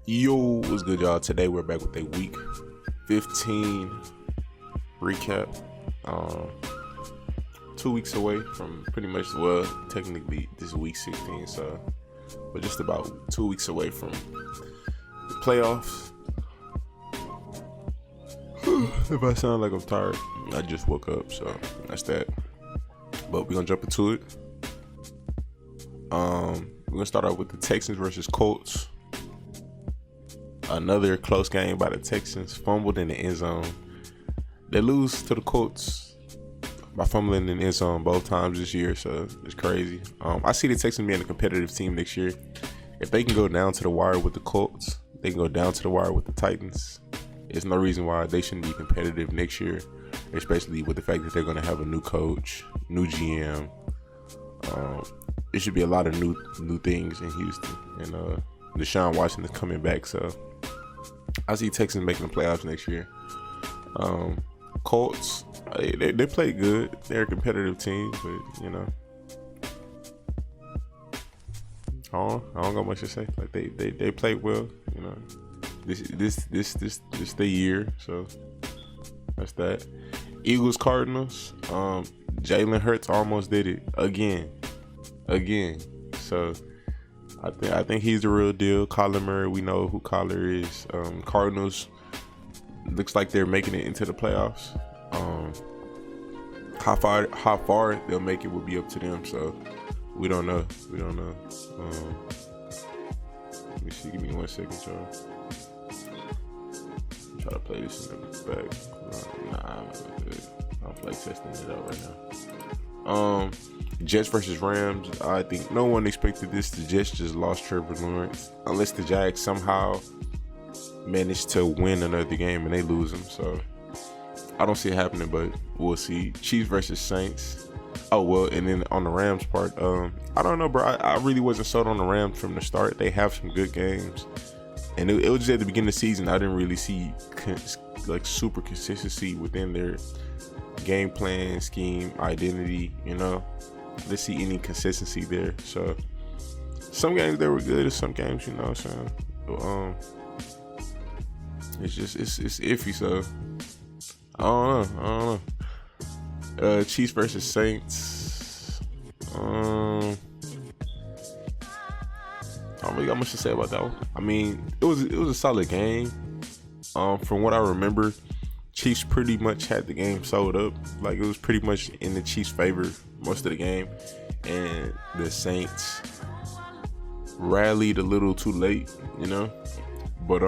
Yo, what's good, y'all? Today we're back with a week 15 recap. 2 weeks away from pretty much, well, technically this is week 16, so we're just about 2 weeks away from the playoffs. If I sound like I'm tired, I just woke up, so that's that. But we're gonna jump into it. We're gonna start out with the Texans versus Colts. Another close game by the Texans, fumbled in the end zone. They lose to the Colts by fumbling in the end zone both times this year, so it's crazy. I see the Texans being a competitive team next year. If they can go down to the wire with the Colts, they can go down to the wire with the Titans. There's no reason why they shouldn't be competitive next year, especially with the fact that they're going to have a new coach, new GM. It should be a lot of new things in Houston, and Deshaun Watson is coming back, so I see Texans making the playoffs next year. Colts, they play good. They're a competitive team, but I don't got much to say. Like they played well. This the year, so that's that. Eagles Cardinals. Jalen Hurts almost did it again. So I think he's the real deal. Kyler Murray, we know who Kyler is. Cardinals, looks like they're making it into the playoffs. How far they'll make it will be up to them. So we don't know. Let me see. Give me 1 second, y'all. Try to play this in the back. I'm play testing it out right now. Jets versus Rams. I think no one expected this. The Jets just lost Trevor Lawrence, unless the Jags somehow managed to win another game and they lose them. So I don't see it happening, but we'll see. Chiefs versus Saints. Oh well, and then on the Rams part, I don't know, bro. I really wasn't sold on the Rams from the start. They have some good games, and it was just at the beginning of the season. I didn't really see super consistency within their game plan, scheme, identity. Let's see any consistency there. So some games they were good, and some games, it's just it's iffy. So I don't know. Chiefs versus Saints. I don't really got much to say about that one. I mean, it was a solid game. From what I remember, Chiefs pretty much had the game sold up. Like, it was pretty much in the Chiefs' favor most of the game, and the Saints rallied a little too late, But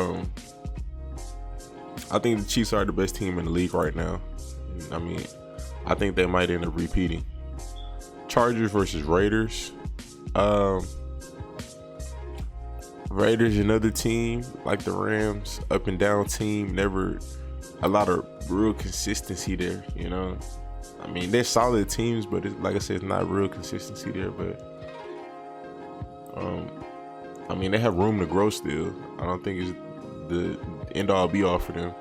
I think the Chiefs are the best team in the league right now. I mean, I think they might end up repeating. Chargers versus Raiders. Raiders, another team like the Rams, up and down team. Never a lot of real consistency there, I mean, they're solid teams, but like I said, it's not real consistency there. But I mean, they have room to grow still. I don't think it's the end all be all for them.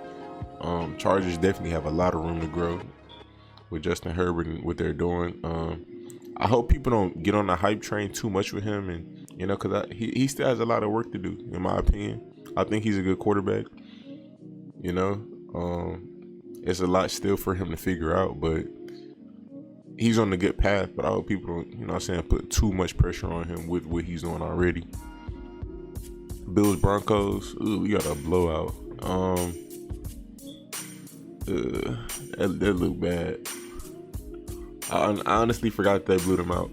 Chargers definitely have a lot of room to grow with Justin Herbert and what they're doing. I hope people don't get on the hype train too much with him, and because he still has a lot of work to do, in my opinion. I think he's a good quarterback. It's a lot still for him to figure out, but he's on the good path. But I hope people don't, put too much pressure on him with what he's doing already. Bills Broncos. Ooh, we got a blowout. That looked bad. I honestly forgot that they blew them out.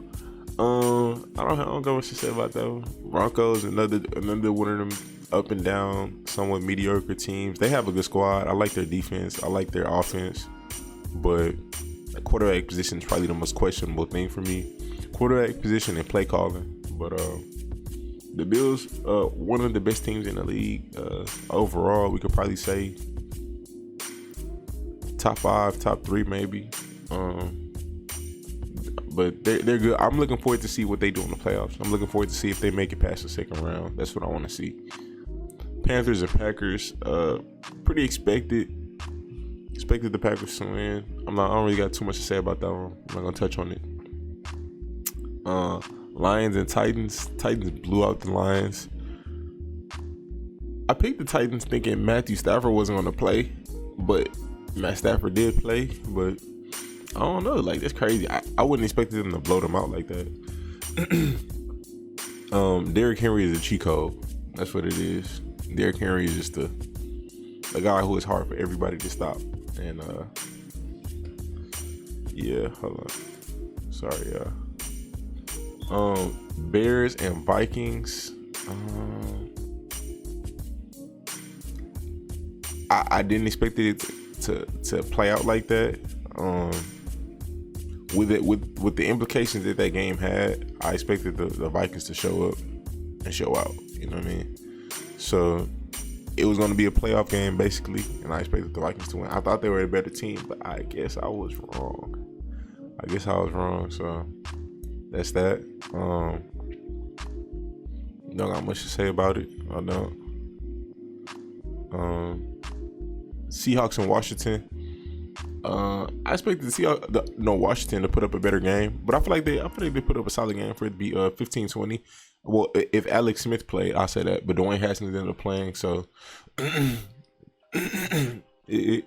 I don't got much to say about that one. Broncos, another one of them up and down, somewhat mediocre teams. They have a good squad. I like their defense. I like their offense. But the quarterback position is probably the most questionable thing for me. Quarterback position and play calling. But the Bills, one of the best teams in the league. Overall, we could probably say top 5, top 3 maybe. But they're good. I'm looking forward to see what they do in the playoffs. I'm looking forward to see if they make it past the second round. That's what I want to see. Panthers and Packers, pretty expected. Expected the Packers to win. I don't really got too much to say about that one. I'm not gonna touch on it. Lions and Titans. Titans blew out the Lions. I picked the Titans thinking Matthew Stafford wasn't going to play, but Matt Stafford did play. But I don't know, like that's crazy. I wouldn't expect them to blow them out like that. Derrick Henry is a cheat code. That's what it is. Derrick Henry is just a guy who is hard for everybody to stop. And yeah, hold on. Sorry, Bears and Vikings. I didn't expect it to play out like that. With the implications that game had, I expected the Vikings to show up and show out. You know what I mean? So it was going to be a playoff game basically, and I expected the Vikings to win. I thought they were a better team, but I guess I was wrong. So that's that. Don't got much to say about it. I don't. Seahawks and Washington. I expected Washington to put up a better game, but I feel like they put up a solid game for it to be 15-20. Well, if Alex Smith played, I'll say that, but Dwayne Haskins ended up playing, so it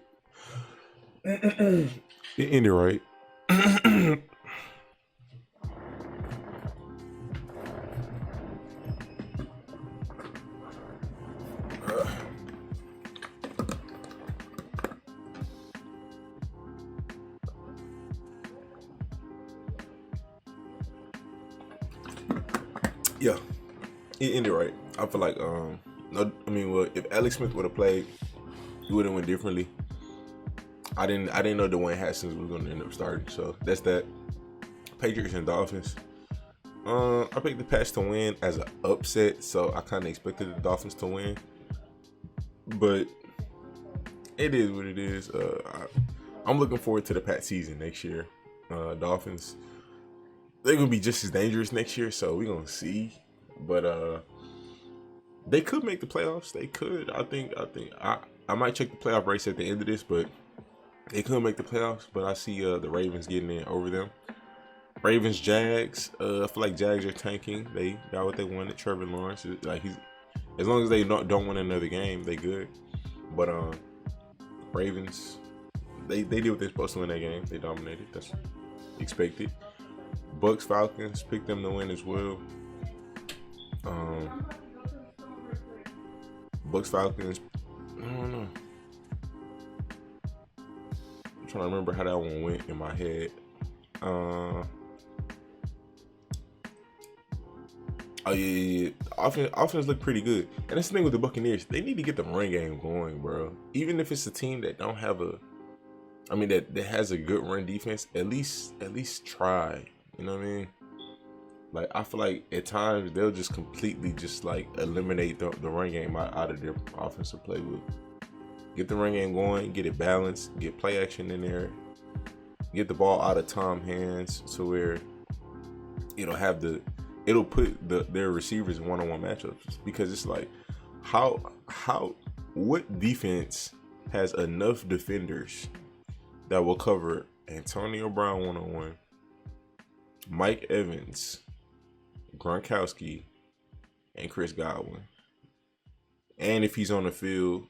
ended right. Yeah, it ended right. I feel like if Alex Smith would have played, he would have went differently. I didn't know Dwayne Haskins was going to end up starting, so that's that. Patriots and Dolphins. I picked the Pats to win as an upset, so I kind of expected the Dolphins to win, but it is what it is. I'm looking forward to the Pats season next year. Dolphins, they're gonna be just as dangerous next year, so we're gonna see. But they could make the playoffs. They could. I think I might check the playoff race at the end of this, but they could make the playoffs. But I see the Ravens getting in over them. Ravens, Jags. I feel like Jags are tanking. They got what they wanted. Trevor Lawrence, as long as they don't win another game, they good. But Ravens, they did what they're supposed to win that game. They dominated. That's expected. Bucks, Falcons, pick them to win as well. Bucks, Falcons, I don't know. I'm trying to remember how that one went in my head. Oh yeah. Offense look pretty good, and that's the thing with the Buccaneers. They need to get the run game going, bro. Even if it's a team that don't have that has a good run defense, at least try. You know what I mean? Like, I feel like at times they'll just completely just like eliminate the run game out of their offensive playbook. Get the run game going, get it balanced, get play action in there, get the ball out of Tom's hands to where it'll put their receivers in one-on-one matchups, because it's like what defense has enough defenders that will cover Antonio Brown one-on-one, Mike Evans, Gronkowski, and Chris Godwin. And if he's on the field,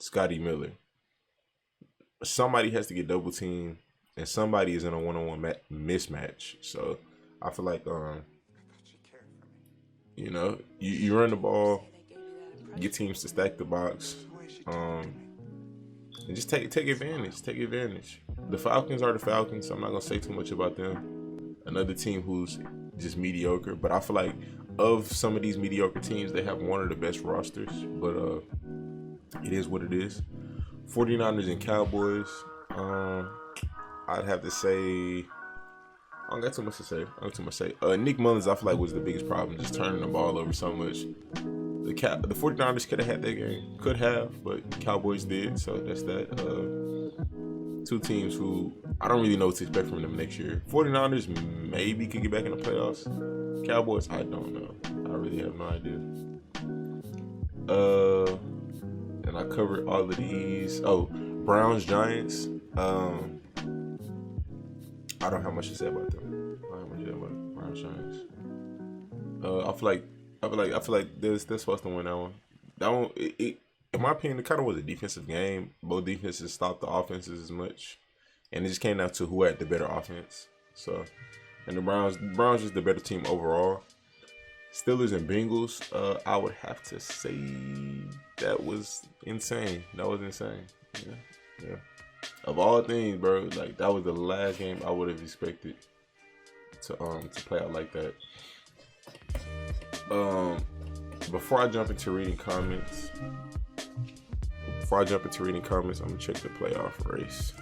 Scotty Miller. Somebody has to get double teamed, and somebody is in a one-on-one mismatch. So I feel like you run the ball, get teams to stack the box, and just take advantage. Take advantage. The Falcons are the Falcons. I'm not gonna say too much about them. Another team who's just mediocre, but I feel like of some of these mediocre teams, they have one of the best rosters. But it is what it is. 49ers and Cowboys. I'd have to say, I don't got too much to say. Nick Mullins, I feel like, was the biggest problem, just turning the ball over so much. The 49ers could have had that game. Could have, but Cowboys did, so that's that. Two teams who I don't really know what to expect from them next year. 49ers maybe could get back in the playoffs. Cowboys, I don't know. I really have no idea. And I covered all of these. Oh, Browns, Giants. I don't have much to say about them. I don't have much to say about Browns, Giants. I feel like I feel like they're supposed to win that one. That one, in my opinion, it kind of was a defensive game. Both defenses stopped the offenses as much, and it just came down to who had the better offense. So, and the Browns is the better team overall. Steelers and Bengals, I would have to say that was insane. That was insane. Yeah. Of all things, bro, like that was the last game I would have expected to play out like that. Before I jump into reading comments, I'm gonna check the playoff race.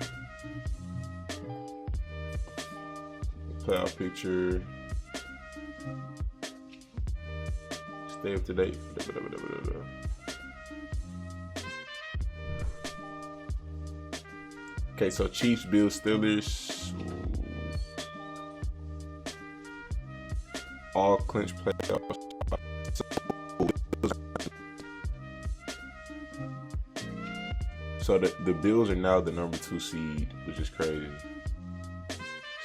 Playoff picture. Stay up to date. Okay, so Chiefs, Bills, Steelers, all clinch playoffs. So the Bills are now the number 2 seed, which is crazy.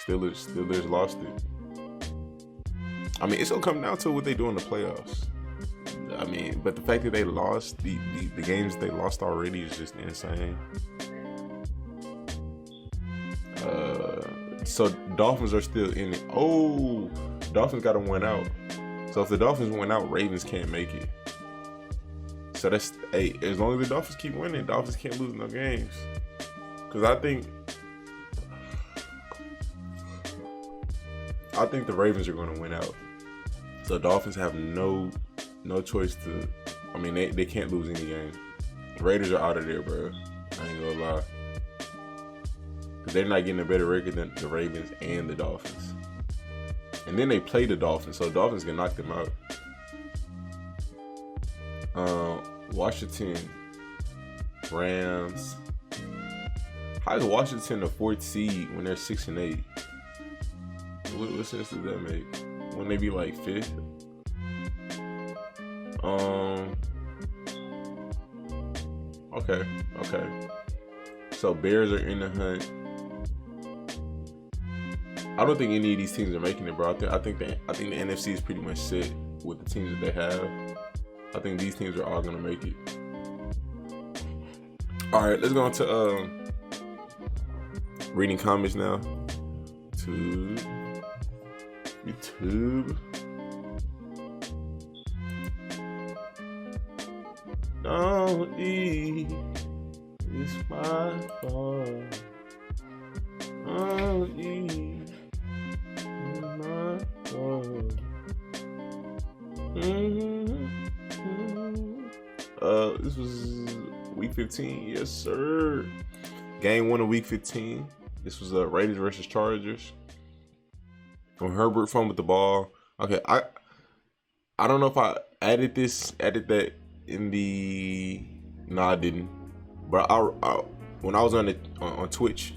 Steelers lost it. I mean, it's gonna come down to what they do in the playoffs. I mean, but the fact that they lost the games they lost already is just insane. So Dolphins are still in it. Oh, Dolphins got to win out. So if the Dolphins win out, Ravens can't make it. So that's, hey, as long as the Dolphins keep winning, Dolphins can't lose no games. Because I think the Ravens are going to win out. So Dolphins have no choice to. I mean, they can't lose any game. The Raiders are out of there, bro. I ain't gonna lie. Because they're not getting a better record than the Ravens and the Dolphins. And then they play the Dolphins, so the Dolphins can knock them out. Washington, Rams. How is Washington the 4th seed when they're 6-8? What sense does that make? Wouldn't they be like 5th? Okay. So Bears are in the hunt. I don't think any of these teams are making it, bro. I think the NFC is pretty much set with the teams that they have. I think these teams are all gonna make it. All right, let's go on to reading comments now. To YouTube. Don't eat. It's my fault. Don't eat. It's my fault. This was week 15. Yes, sir. Game 1 of week 15. This was Raiders versus Chargers. When Herbert fumbled the ball. Okay, I don't know if I added that in the. No, I didn't. But I when I was on Twitch,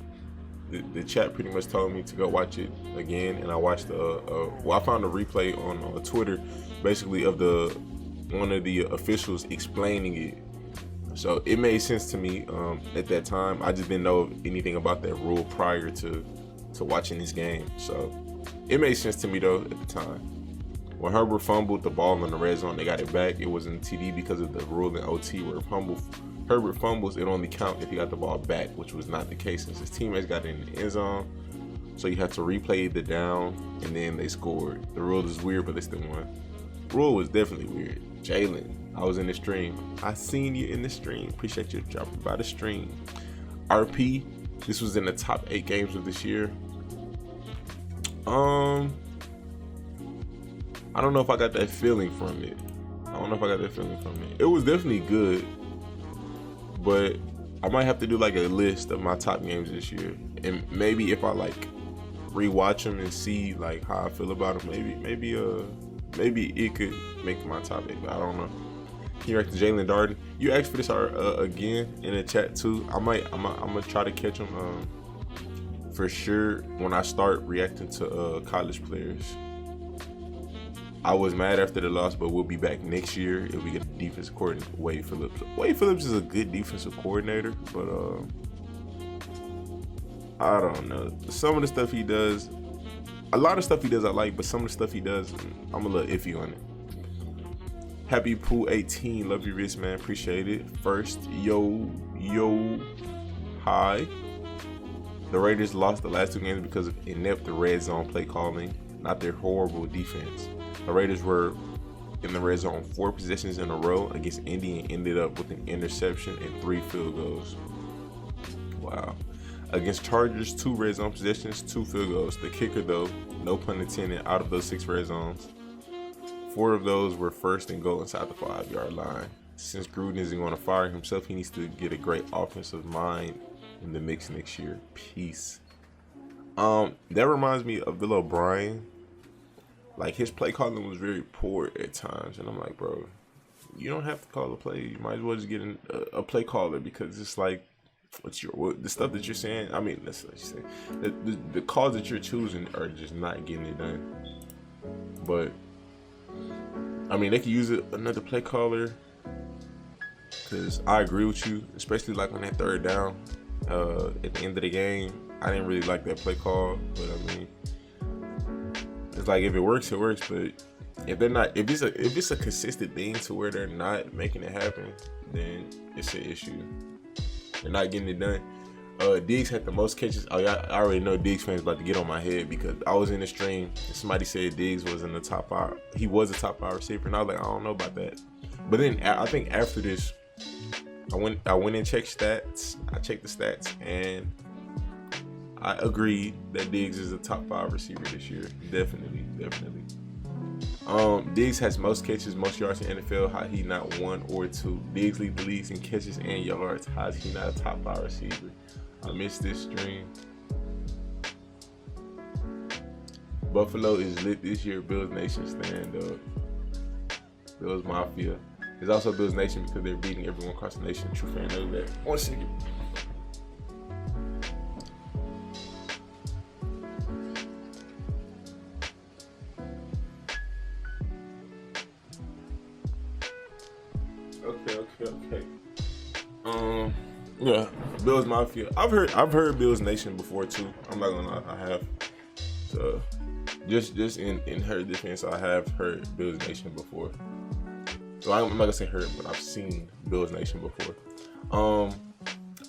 the chat pretty much told me to go watch it again, and I watched I found a replay on Twitter, basically of one of the officials explaining it. So it made sense to me at that time. I just didn't know anything about that rule prior to watching this game. So it made sense to me though at the time. When Herbert fumbled the ball in the red zone, they got it back. It wasn't TD because of the rule in OT where Herbert fumbles, it only count if he got the ball back, which was not the case since his teammates got it in the end zone. So you have to replay the down, and then they scored. The rule is weird, but they still won. The rule was definitely weird. Jalen, I was in the stream. I seen you in the stream. Appreciate you dropping by the stream. RP, this was in the top 8 games of this year. I don't know if I got that feeling from it. It was definitely good, but I might have to do like a list of my top games this year, and maybe if I like rewatch them and see like how I feel about them, maybe it could make my top 8. But I don't know. Here at Jalen Darden, you asked for this again in the chat too. I'm gonna try to catch them for sure when I start reacting to college players. I was mad after the loss, but we'll be back next year if we get a defensive coordinator, Wade Phillips. Wade Phillips is a good defensive coordinator, but I don't know. Some of the stuff he does, a lot of stuff he does I like, but some of the stuff he does, I'm a little iffy on it. Happy Pool 18. Love your wrist, man. Appreciate it. First, yo, hi. The Raiders lost the last 2 games because of inept red zone play calling, not their horrible defense. The Raiders were in the red zone 4 possessions in a row against Indy and ended up with an interception and 3 field goals. Wow. Against Chargers, 2 red zone possessions, 2 field goals. The kicker, though, no pun intended, out of those 6 red zones, 4 of those were first and goal inside the 5-yard line. Since Gruden isn't going to fire himself, he needs to get a great offensive mind in the mix next year. Peace. That reminds me of Bill O'Brien. Like, his play calling was very poor at times, and I'm like, bro, you don't have to call a play. You might as well just get a play caller, because it's like, the stuff that you're saying. I mean, that's what you're saying. The calls that you're choosing are just not getting it done. But I mean, they could use another play caller, because I agree with you, especially like on that 3rd down at the end of the game. I didn't really like that play call, but I mean, it's like, if it works, it works. But if it's a consistent thing to where they're not making it happen, then it's an issue. They're not getting it done. Diggs had the most catches. I already know Diggs fans about to get on my head, because I was in the stream and somebody said Diggs was in the top 5. He was a top 5 receiver, and I was like, I don't know about that. But then I think after this, I went and checked stats. I checked the stats, and I agreed that Diggs is a top 5 receiver this year. Definitely. Diggs has most catches, most yards in NFL. How he not 1 or 2? Diggs leads the leagues in catches and yards. How is he not a top 5 receiver? I missed this stream. Buffalo is lit this year. Bills Nation stand up. Bills Mafia. There's also Bills Nation because they're beating everyone across the nation. True fan knows that. 1 second. Okay. Yeah, Bills Mafia. I've heard Bills Nation before too. I'm not gonna lie, I have. So just in her defense, I have heard Bills Nation before. So I'm not gonna say heard, but I've seen Bills Nation before.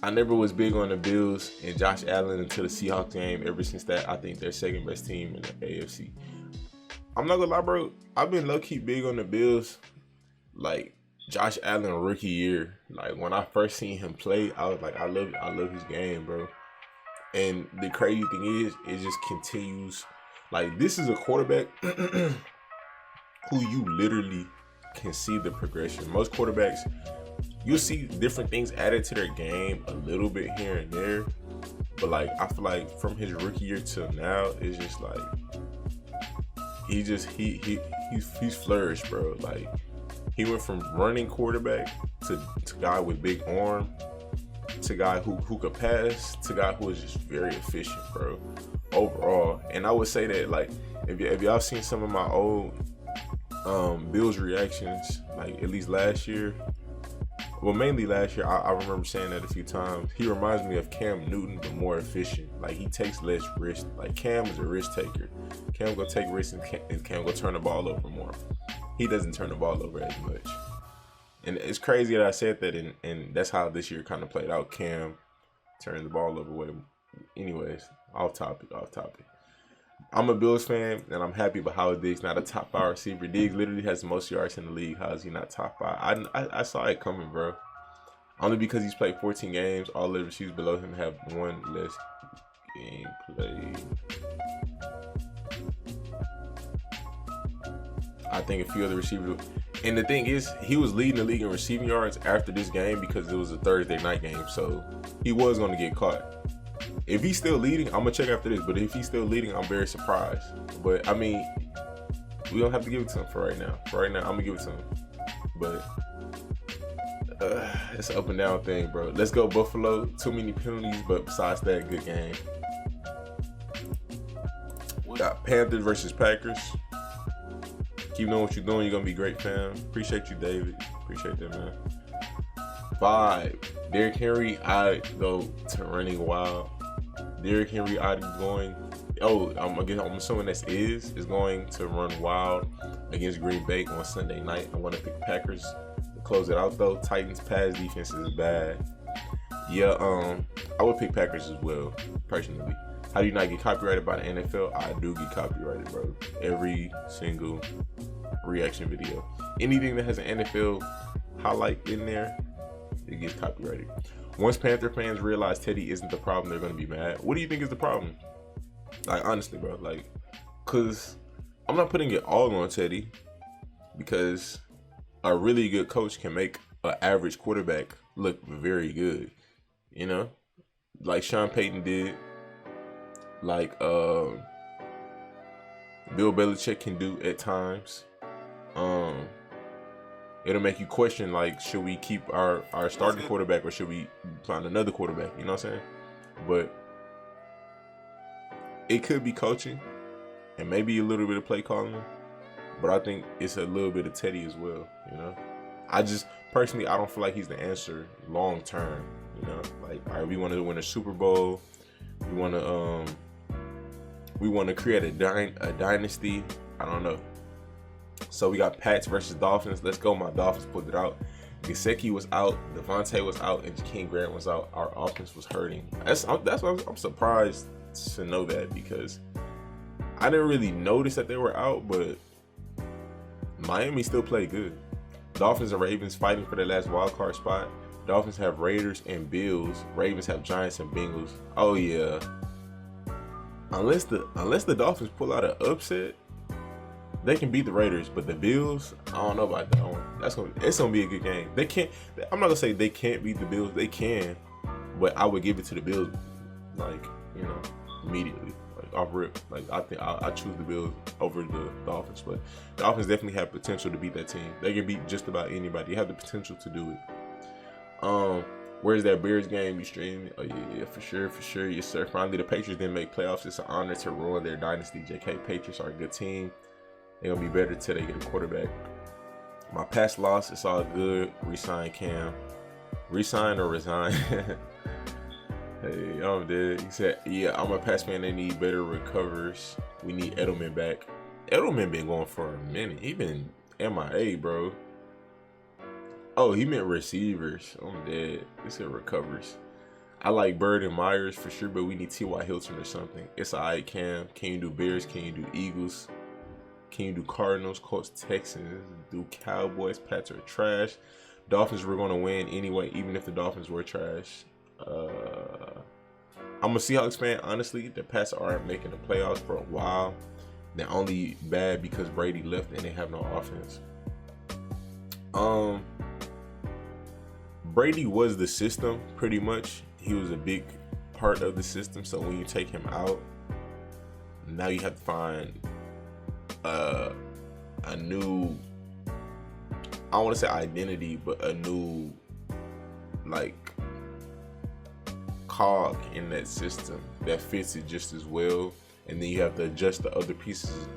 I never was big on the Bills and Josh Allen until the Seahawks game. Ever since that, I think they're 2nd best team in the AFC. I'm not gonna lie, bro. I've been low key big on the Bills, like Josh Allen rookie year. Like, when I first seen him play, I was like, I love his game, bro. And the crazy thing is, it just continues. Like, this is a quarterback who you literally can see the progression. Most quarterbacks, you'll see different things added to their game a little bit here and there. But like, I feel like from his rookie year till now, it's just like he's flourished, bro. Like, he went from running quarterback to guy with big arm, to guy who could pass, to guy who is just very efficient, bro, overall. And I would say that, like, if y'all seen some of my old Bills reactions, like at least last year, well, mainly last year, I remember saying that a few times. He reminds me of Cam Newton, but more efficient. Like, he takes less risk. Like, Cam is a risk taker. Cam gonna take risks, and Cam gonna turn the ball over more. He doesn't turn the ball over as much. And it's crazy that I said that, and that's how this year kind of played out. Cam turned the ball over way. Anyways, off topic. I'm a Bills fan, and I'm happy about how Diggs not a top 5 receiver. Diggs literally has the most yards in the league. How is he not top 5? I saw it coming, bro. Only because he's played 14 games. All the receivers below him have 1 less game played. I think a few other receivers. And the thing is, he was leading the league in receiving yards after this game because it was a Thursday night game. So he was going to get caught. If he's still leading, I'm going to check after this. But if he's still leading, I'm very surprised. But, I mean, we don't have to give it to him for right now. For right now, I'm going to give it to him. But it's an up and down thing, bro. Let's go Buffalo. Too many penalties, but besides that, good game. We got Panthers versus Packers. Keep doing what you're doing. You're going to be great, fam. Appreciate you, David. Appreciate that, man. 5. Derrick Henry, I go to running wild. Derrick Henry, I going Oh, I'm assuming is going to run wild against Green Bay on Sunday night. I want to pick Packers to close it out though. Titans pass defense is bad. Yeah, I would pick Packers as well, personally. How do you not get copyrighted by the NFL? I do get copyrighted, bro. Every single reaction video. Anything that has an NFL highlight in there, it gets copyrighted. Once Panther fans realize Teddy isn't the problem, they're gonna be mad. What do you think is the problem? Like, honestly, bro, like, cause I'm not putting it all on Teddy, because a really good coach can make an average quarterback look very good, you know, like Sean Payton did, like Bill Belichick can do at times. It'll make you question, like, should we keep our starting quarterback or should we find another quarterback? You know what I'm saying? But it could be coaching and maybe a little bit of play calling, but I think it's a little bit of Teddy as well. You know, I just personally, I don't feel like he's the answer long term. You know, like, all right, we want to win a Super Bowl, we want to create a dynasty. I don't know. So we got Pats versus Dolphins. Let's go. My Dolphins pulled it out. Gesicki was out, Devontae was out, and Jakeem Grant was out. Our offense was hurting. That's why I'm surprised to know that, because I didn't really notice that they were out, but Miami still played good. Dolphins and Ravens fighting for the last wild card spot. Dolphins have Raiders and Bills. Ravens have Giants and Bengals. Oh yeah. Unless the Dolphins pull out an upset, they can beat the Raiders, but the Bills, I don't know about that one. It's gonna be a good game. They can't. I'm not gonna say they can't beat the Bills. They can, but I would give it to the Bills, like, you know, immediately, like off rip. Like, I think I choose the Bills over the Dolphins, but the Dolphins definitely have potential to beat that team. They can beat just about anybody. They have the potential to do it. Where's that Bears game you streaming? Oh yeah, for sure, yes sir. Finally, the Patriots didn't make playoffs. It's an honor to ruin their dynasty. JK, Patriots are a good team. They're gonna be better till they get a quarterback. My past loss, it's all good. Resign Cam. Resign or resign? Hey, I'm dead. He said, yeah, I'm a pass fan. They need better recovers. We need Edelman back. Edelman been going for a minute. He been MIA, bro. Oh, he meant receivers. I'm dead. He said recovers. I like Bird and Myers for sure, but we need T.Y. Hilton or something. It's alright, Cam. Can you do Bears? Can you do Eagles? Can you do Cardinals, Colts, Texans, do Cowboys? Pats are trash. Dolphins were going to win anyway, even if the Dolphins were trash. I'm a Seahawks fan. Honestly, the Pats aren't making the playoffs for a while. They're only bad because Brady left and they have no offense. Brady was the system, pretty much. He was a big part of the system. So when you take him out, now you have to find a new, I don't want to say identity, but a new, like, cog in that system that fits it just as well, and then you have to adjust the other pieces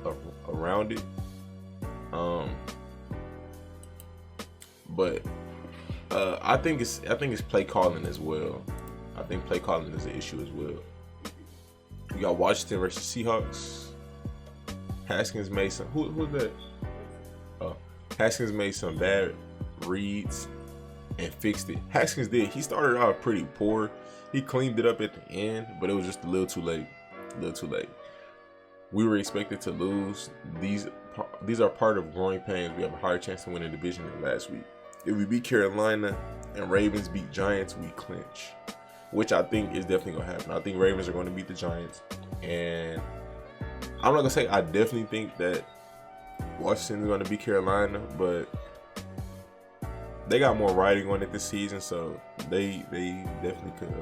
around it. But I think it's play calling as well. I think play calling is an issue as well. You got Washington versus Seahawks. Haskins made some. Who's that? Oh, Haskins made some bad reads and fixed it. Haskins did. He started out pretty poor. He cleaned it up at the end, but it was just a little too late. We were expected to lose. These are part of growing pains. We have a higher chance to win the division than last week. If we beat Carolina and Ravens beat Giants, we clinch, which I think is definitely gonna happen. I think Ravens are going to beat the Giants, and I'm not gonna say I definitely think that Washington is going to beat Carolina, but they got more riding on it this season, so they definitely could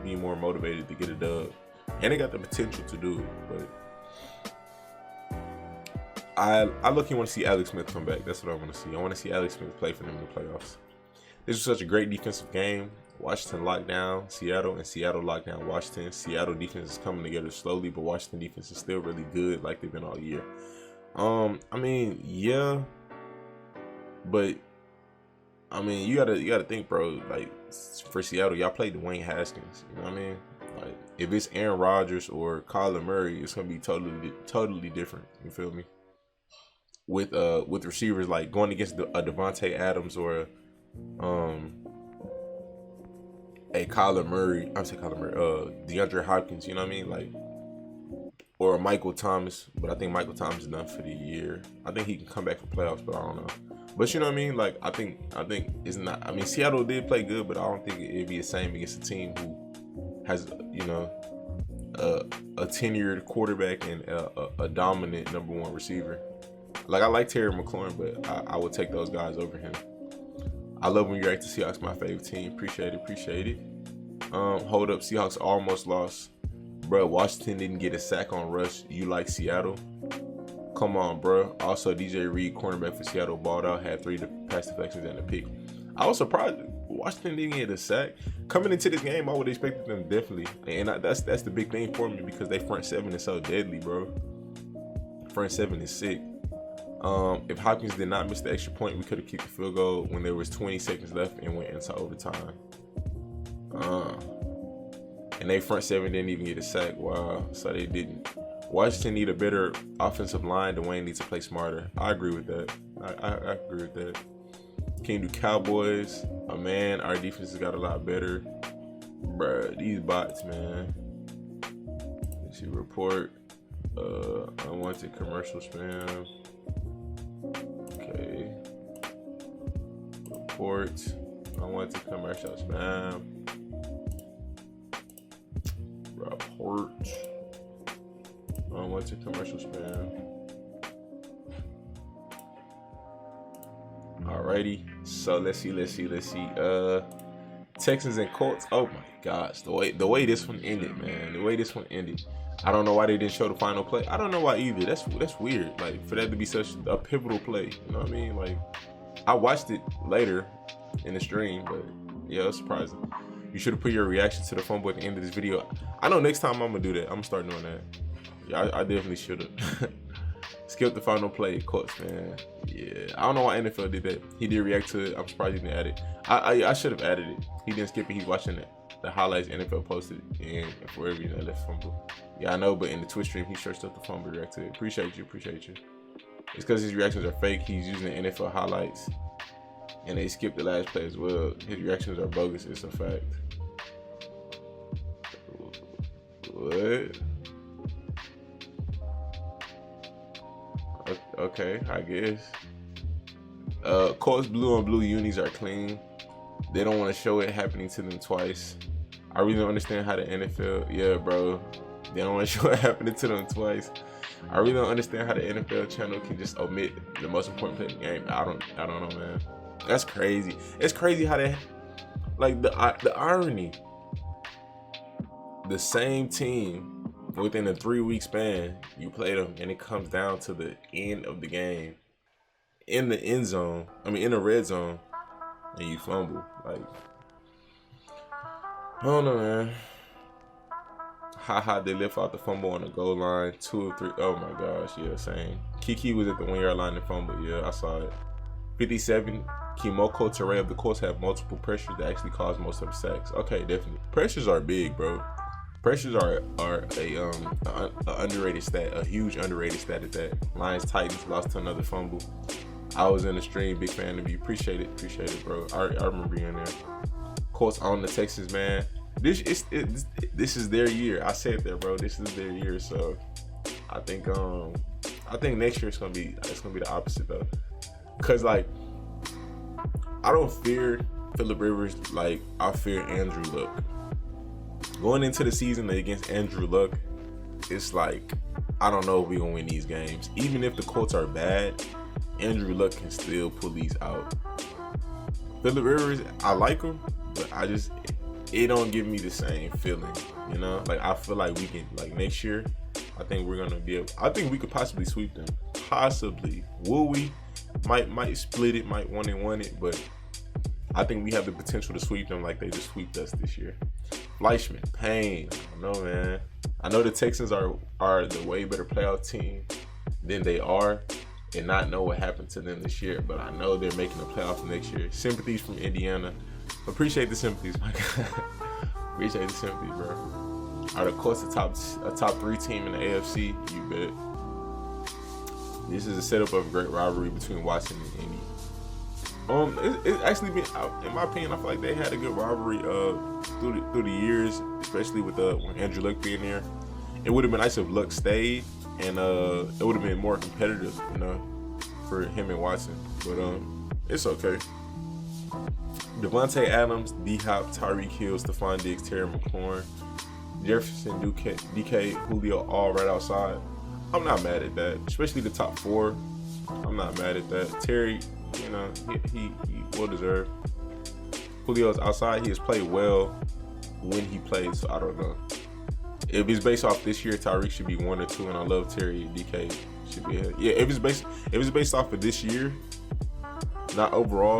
be more motivated to get a dub, and they got the potential to do it. But I look, you want to see Alex Smith come back. That's what I want to see. I want to see Alex Smith play for them in the playoffs. This was such a great defensive game. Washington locked down Seattle, and Seattle locked down Washington. Seattle defense is coming together slowly, but Washington defense is still really good, like they've been all year. I mean, yeah, but I mean, you gotta think, bro. Like, for Seattle, y'all played Dwayne Haskins. You know what I mean? Like if it's Aaron Rodgers or Kyler Murray, it's gonna be totally different. You feel me? With receivers like going against a Devontae Adams or a Kyler Murray. I'm saying Kyler Murray. DeAndre Hopkins. You know what I mean? Like, or a Michael Thomas. But I think Michael Thomas is done for the year. I think he can come back for playoffs, but I don't know. But you know what I mean? Like I think it's not. I mean, Seattle did play good, but I don't think it'd be the same against a team who has, you know, a tenured quarterback and a dominant #1 receiver. Like I like Terry McLaurin, but I would take those guys over him. I love when you react to Seahawks, my favorite team. Appreciate it. Hold up, Seahawks almost lost. Bro, Washington didn't get a sack on Rush. You like Seattle? Come on, bro. Also, DJ Reed, cornerback for Seattle, balled out, had 3 pass deflections and a pick. I was surprised Washington didn't get a sack. Coming into this game, I would have expected them definitely. And that's the big thing for me because they front 7 is so deadly, bro. Front 7 is sick. If Hopkins did not miss the extra point, we could have kicked the field goal when there was 20 seconds left and went into overtime. And they front 7 didn't even get a sack. Wow, so they didn't. Washington need a better offensive line. Dwayne needs to play smarter. I agree with that. I agree with that. Can you do Cowboys? Oh man, our defense has got a lot better. Bruh, these bots, man. Let's see, report. Unwanted commercial spam. Okay. Report. Unwanted commercial spam. Report. Unwanted commercial spam. Alrighty. So let's see. Texans and Colts. Oh my gosh, the way this one ended, man. The way this one ended. I don't know why they didn't show the final play. I don't know why either. That's weird. Like for that to be such a pivotal play. You know what I mean? Like I watched it later in the stream, but yeah, it's surprising. You should have put your reaction to the fumble at the end of this video. I know next time I'm gonna do that. I'm gonna start doing that. Yeah, I definitely should have. Skip the final play, Colts, man. Yeah, I don't know why NFL did that. He did react to it. I'm surprised he didn't add it. I should have added it. He didn't skip it. He's watching the highlights NFL posted, and for every left fumble. Yeah, I know, but in the Twitch stream, he searched up the fumble, react to it. Appreciate you. It's because his reactions are fake. He's using the NFL highlights, and they skipped the last play as well. His reactions are bogus. It's a fact. What? Okay, I guess. Colts blue on blue unis are clean. They don't want to show it happening to them twice. I really don't understand how the NFL. Yeah, bro. They don't want to show it happening to them twice. I really don't understand how the NFL channel can just omit the most important play in the game. I don't know, man. That's crazy. It's crazy how they, like the irony. The same team within a 3-week span, you play them, and it comes down to the end of the game, in the end zone. I mean, in the red zone, and you fumble. Like, I don't know, man. They lift out the fumble on the goal line. 2 of 3. Oh my gosh, yeah, same. Kiki was at the 1-yard line and fumble. Yeah, I saw it. 57. Kimoko Teray of the Colts have multiple pressures that actually cause most of the sacks. Okay, definitely. Pressures are big, bro. Pressures are a underrated stat, a huge underrated stat at that. Lions Titans lost to another fumble. I was in the stream, big fan of you. Appreciate it, bro. I remember you in there. Colts on the Texans, man. This is their year. I said that, bro. This is their year. So I think next year it's gonna be the opposite though. Cause like I don't fear Phillip Rivers like I fear Andrew Luck. Going into the season against Andrew Luck, it's like I don't know if we're gonna win these games. Even if the Colts are bad, Andrew Luck can still pull these out. Phillip Rivers, I like him, but it don't give me the same feeling, you know? Like I feel like we can, like next year, I think we're gonna be able. I think we could possibly sweep them. Possibly. Will we? Might split it, might 1-1 it, but I think we have the potential to sweep them like they just sweeped us this year. Fleischman, Payne, I don't know, man. I know the Texans are the way better playoff team than they are, and not know what happened to them this year, but I know they're making the playoffs next year. Sympathies from Indiana. Appreciate the sympathies, my guy. Appreciate the sympathy, bro. Are the Colts a top 3 team in the AFC? You bet. This is a setup of a great rivalry between Watson and Indy. It's actually been, in my opinion, I feel like they had a good rivalry through the years, especially with when Andrew Luck being there. It would have been nice if Luck stayed, and it would have been more competitive, for him and Watson. But it's okay. Devontae Adams, D-Hop, Tyreek Hill, Stephon Diggs, Terry McLaurin, Jefferson, DK, Julio, all right outside. I'm not mad at that, especially the top 4. I'm not mad at that. Terry, he well deserved. Julio's outside. He has played well when he plays, so I don't know. If it's based off this year, Tyreek should be 1 or 2, and I love Terry. DK should be ahead. Yeah, if it's based off of this year, not overall.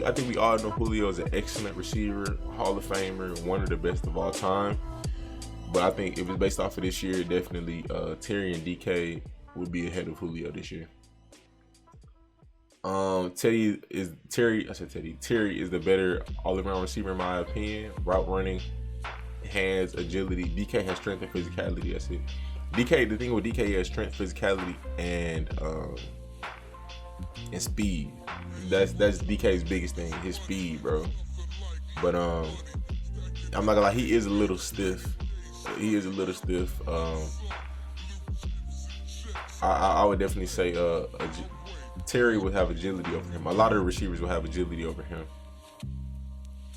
I think we all know Julio is an excellent receiver, Hall of Famer, one of the best of all time. But I think if it's based off of this year, definitely Terry and DK would be ahead of Julio this year. Terry is the better all-around receiver in my opinion. Route running, hands, agility. DK has strength and physicality. That's it. The thing with DK has strength, physicality, and speed. That's DK's biggest thing, his speed, bro. But I'm not gonna lie, he is a little stiff. I would definitely say Terry would have agility over him. A lot of the receivers will have agility over him.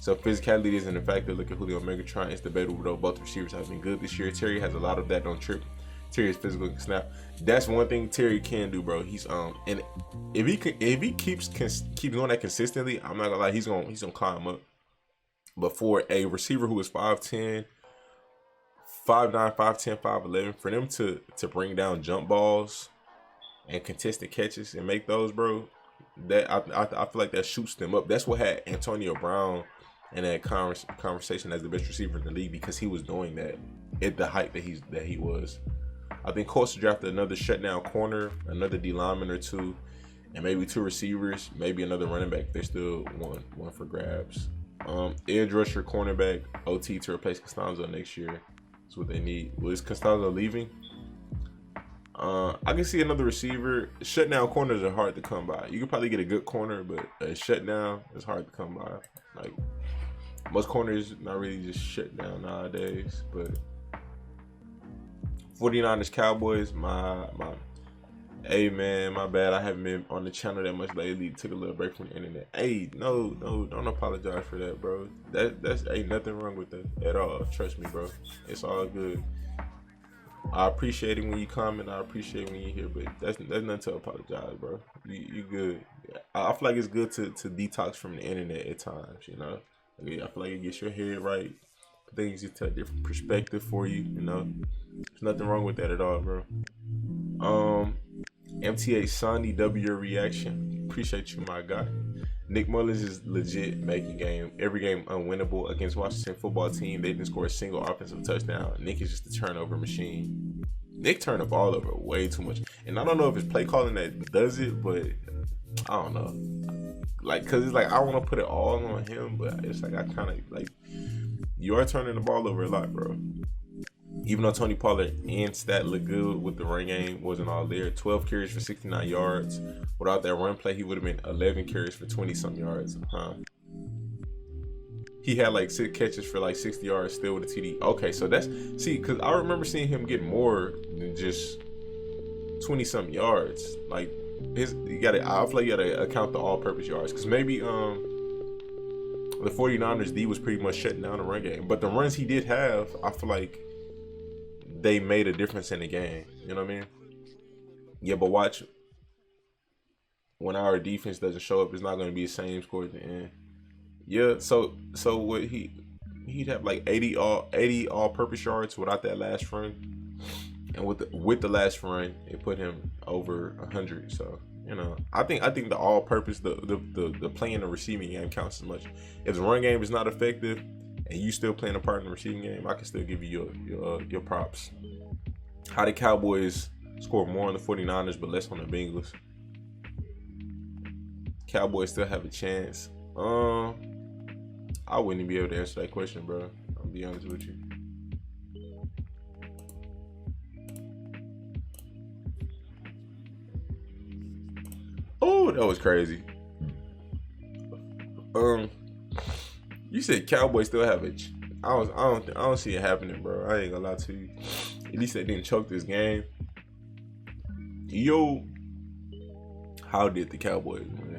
So physicality isn't a factor. Look at Julio Megatron. It's debatable though. Both receivers have been good this year. Terry has a lot of that. Don't trip. Terry is physical and snap. That's one thing Terry can do, bro. He's and if he keeps doing that consistently, I'm not gonna lie, he's gonna climb up. But for a receiver who is 5'10", 5'9", 5'10", 5'11", for them to bring down jump balls and contested catches and make those, bro, that I feel like that shoots them up. That's what had Antonio Brown in that conversation as the best receiver in the league, because he was doing that at the height that he was. I think Colts drafted another shutdown corner, another D lineman or 2, and maybe 2 receivers, maybe another running back. There's still one for grabs. Edge rusher, cornerback, OT to replace Costanzo next year. That's what they need. Well, is Costanzo leaving? I can see another receiver. Shutdown corners are hard to come by. You can probably get a good corner, but a shutdown is hard to come by. Like, most corners not really just shut down nowadays. But 49ers Cowboys, hey man, my bad. I haven't been on the channel that much lately. Took a little break from the internet. Hey, no, don't apologize for that, bro. That's ain't nothing wrong with that at all. Trust me, bro. It's all good. I appreciate it when you comment. I appreciate it when you're here, but that's nothing to apologize, bro. You good. I feel like it's good to detox from the internet at times, I feel like it gets your head right. Things into a different perspective for you, There's nothing wrong with that at all, bro. MTA Sonny, W your reaction. Appreciate you, my guy. Nick Mullins is legit making every game unwinnable against Washington football team. They didn't score a single offensive touchdown. Nick is just a turnover machine. Nick turned the ball over way too much. And I don't know if it's play calling that does it, but I don't know. Like, cause it's like I want to put it all on him, but it's like I kind of like you are turning the ball over a lot, bro. Even though Tony Pollard and stat look good with the run game, wasn't all there. 12 carries for 69 yards. Without that run play, he would have been 11 carries for 20-some yards. He had like 6 catches for like 60 yards still with a TD. Okay, so because I remember seeing him get more than just 20-some yards. Like I feel like you gotta account the all-purpose yards, because maybe the 49ers D was pretty much shutting down the run game, but the runs he did have, I feel like they made a difference in the game. You know what I mean? Yeah, but watch, when our defense doesn't show up, it's not going to be the same score at the end. Yeah, so what he'd have like 80 all-purpose yards without that last run, and with the last run, it put him over 100. So I think the all-purpose, the playing the receiving game counts as much. If the run game is not effective and you still playing a part in the receiving game, I can still give you your props. How the Cowboys score more on the 49ers but less on the Bengals? Cowboys still have a chance. I wouldn't be able to answer that question, bro. I'll be honest with you. that was crazy. You said Cowboys still have it. I don't see it happening, bro. I ain't gonna lie to you. At least they didn't choke this game. Yo, how did the Cowboys win?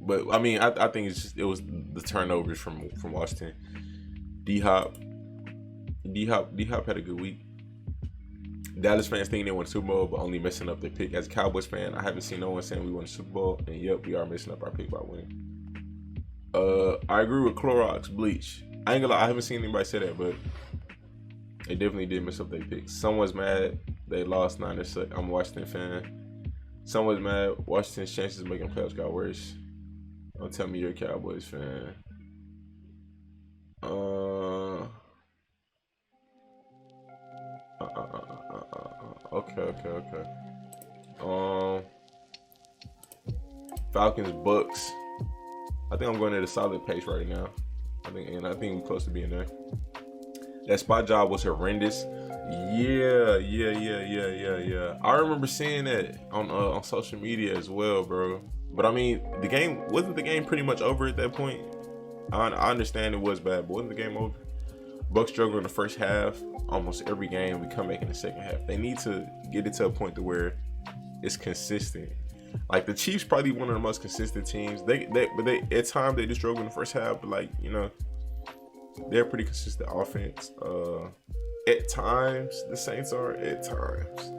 But I mean, I think it was the turnovers from Washington. D-Hop had a good week. Dallas fans think they won the Super Bowl, but only messing up their pick. As a Cowboys fan, I haven't seen no one saying we won the Super Bowl, and yep, we are messing up our pick by winning. I agree with Clorox Bleach. I ain't gonna lie, I haven't seen anybody say that, but they definitely did mess up their picks. Someone's mad they lost. Niners suck. I'm a Washington fan. Someone's mad Washington's chances of making the playoffs got worse. Don't tell me you're a Cowboys fan. Okay. Falcons Bucks. I think I'm going at a solid pace right now. I think we're close to being there. That spot job was horrendous. Yeah. I remember seeing that on social media as well, bro. But I mean, wasn't the game pretty much over at that point? I understand it was bad, but wasn't the game over? Bucks struggled in the first half. Almost every game we come back in the second half. They need to get it to a point to where it's consistent. Like the Chiefs, probably one of the most consistent teams. But at times they just struggle in the first half. But like, you know, they're pretty consistent offense. At times the Saints are. At times.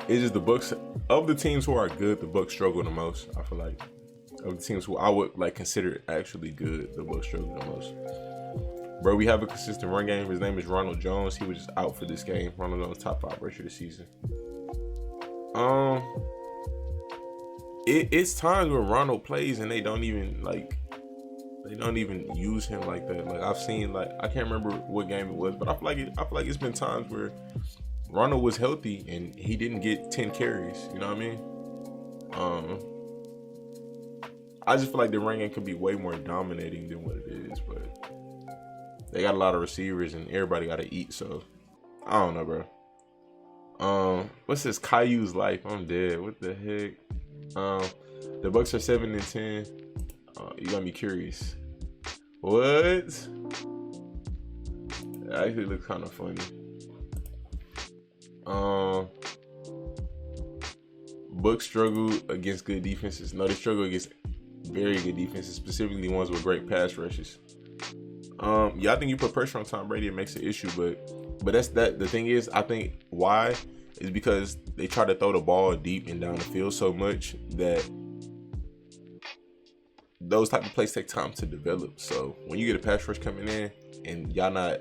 It's just the Bucks. Of the teams who are good, the Bucks struggle the most. I feel like of the teams who I would like consider actually good, the Bucks struggle the most. Bro, we have a consistent run game. His name is Ronald Jones. He was just out for this game. Ronald Jones, top 5 rusher this season. It's times where Ronald plays and they don't even use him like that. Like I've seen, like I can't remember what game it was, but I feel like it's been times where Ronald was healthy and he didn't get 10 carries. You know what I mean? I just feel like the run game could be way more dominating than what it is, but they got a lot of receivers and everybody got to eat, so I don't know, bro. What's this? Caillou's life. I'm dead. What the heck? The Bucks are 7-10. You got me curious. What? That actually looks kind of funny. Bucks struggle against good defenses. No, they struggle against very good defenses, specifically ones with great pass rushes. Yeah, I think you put pressure on Tom Brady, it makes an issue, but that's that. The thing is, I think why is because they try to throw the ball deep and down the field so much that those type of plays take time to develop. So when you get a pass rush coming in and y'all not,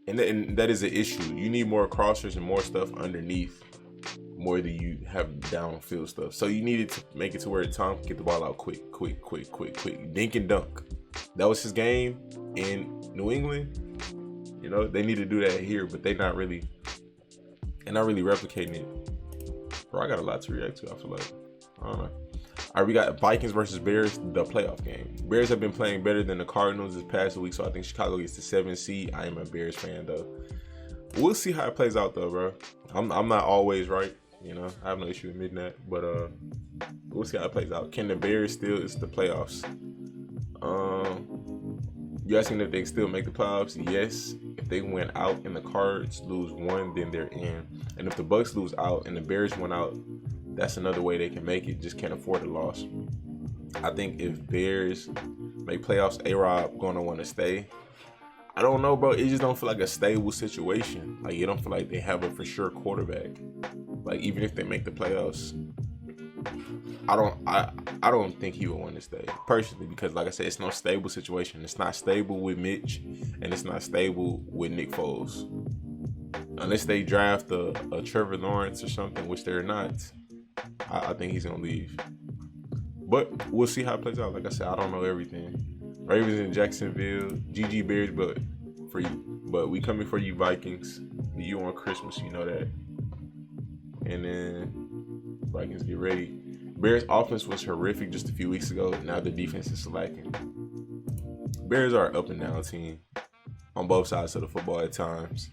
and that is an issue. You need more crossers and more stuff underneath, more than you have downfield stuff. So you needed to make it to where Tom can get the ball out quick, dink and dunk. That was his game in New England. You know, they need to do that here, but they're not really replicating it. Bro, I got a lot to react to, I feel like. I don't know. All right, we got Vikings versus Bears, the playoff game. Bears have been playing better than the Cardinals this past week, so I think Chicago gets the 7th seed. I am a Bears fan, though. We'll see how it plays out, though, bro. I'm not always right. You know, I have no issue admitting that, but we'll see how it plays out. Can the Bears still? It's the playoffs. You asking if they still make the playoffs? Yes. If they win out and the Cards lose 1, then they're in. And if the Bucks lose out and the Bears win out, that's another way they can make it. Just can't afford a loss. I think if Bears make playoffs, A-Rob gonna want to stay. I don't know, bro. It just don't feel like a stable situation. Like, you don't feel like they have a for sure quarterback. Like, even if they make the playoffs, I don't think he would want to stay personally, because like I said, it's no stable situation. It's not stable with Mitch, and it's not stable with Nick Foles. Unless they draft a Trevor Lawrence or something, which they're not, I think he's gonna leave. But we'll see how it plays out. Like I said, I don't know everything. Ravens in Jacksonville, GG Bears, but we coming for you Vikings. You on Christmas, you know that. And then Vikings get ready. Bears offense was horrific just a few weeks ago. Now the defense is slacking. Bears are an up and down team on both sides of the football at times.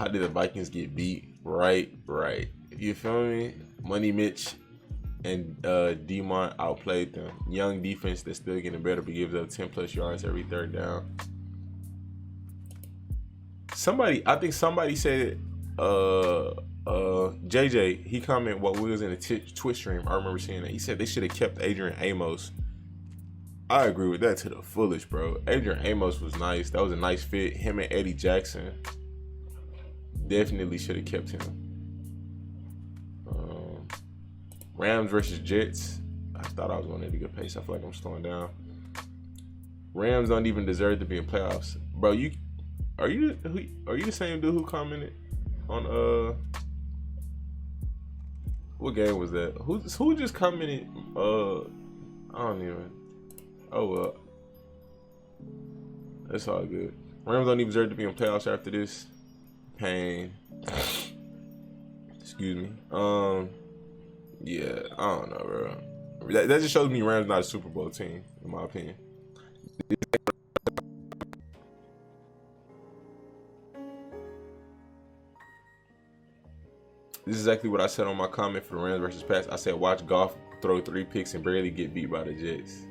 How did the Vikings get beat? Right. You feel me? Money Mitch and Demont outplayed them. Young defense that's still getting better, but gives up 10 plus yards every third down. I think somebody said JJ, he commented while we was in the Twitch stream. I remember seeing that. He said they should have kept Adrian Amos. I agree with that to the fullest, bro. Adrian Amos was nice. That was a nice fit. Him and Eddie Jackson definitely should have kept him. Rams versus Jets. I thought I was going at a good pace. I feel like I'm slowing down. Rams don't even deserve to be in playoffs, bro. Are you the same dude who commented on what game was that? Who just commented? I don't even. Oh well, that's all good. Rams don't even deserve to be in playoffs after this. Pain. Excuse me. Yeah, I don't know, bro. That just shows me Rams not a Super Bowl team, in my opinion. This is exactly what I said on my comment for the Rams versus Pats. I said, watch Goff throw 3 picks and barely get beat by the Jets.